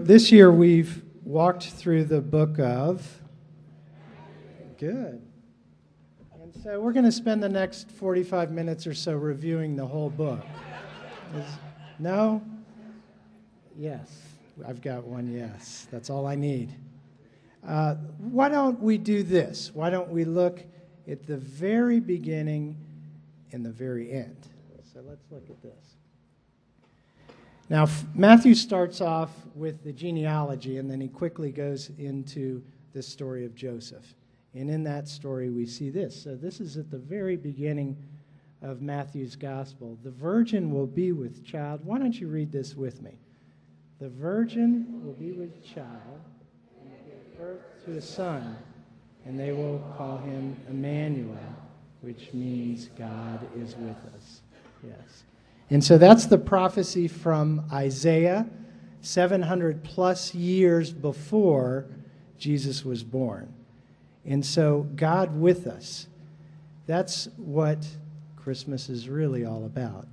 this year we've walked through the book of... Good. And so we're going to spend the next 45 minutes or so reviewing the whole book. No? Yes. I've got one yes. That's all I need. Why don't we do this? Why don't we look at the very beginning and the very end? So let's look at this. Now, Matthew starts off with the genealogy, and then he quickly goes into the story of Joseph. And in that story, we see this. So this is at the very beginning of Matthew's gospel. The virgin will be with child. Why don't you read this with me? The virgin will be with child and give birth to a son, and they will call him Emmanuel, which means God is with us. Yes. And so that's the prophecy from Isaiah, 700 plus years before Jesus was born. And so God with us, that's what Christmas is really all about.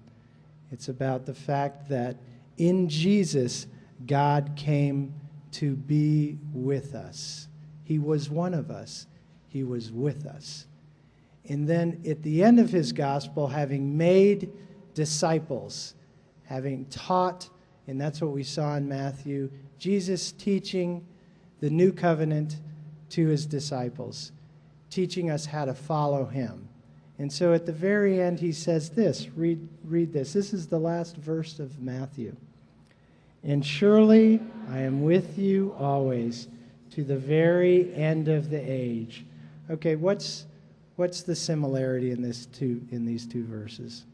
It's about the fact that in Jesus, God came to be with us. He was one of us. He was with us. And then at the end of his gospel, having made disciples, having taught, and that's what we saw in Matthew, Jesus teaching the new covenant to his disciples, teaching us how to follow him. And so at the very end, he says this, read this. This is the last verse of Matthew. And surely I am with you always to the very end of the age. Okay, what's the similarity in these two verses?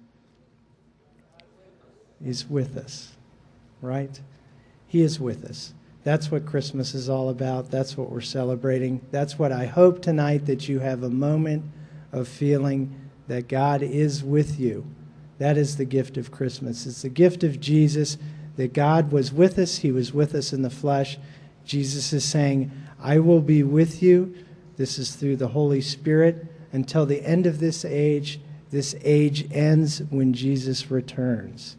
He's with us, right? He is with us. That's what Christmas is all about. That's what we're celebrating. That's what I hope tonight, that you have a moment of feeling that God is with you. That is the gift of Christmas. It's the gift of Jesus, that God was with us. He was with us in the flesh. Jesus is saying, I will be with you. This is through the Holy Spirit until the end of this age. This age ends when Jesus returns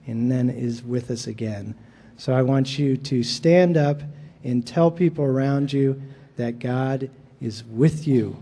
and then is with us again. So I want you to stand up and tell people around you that God is with you.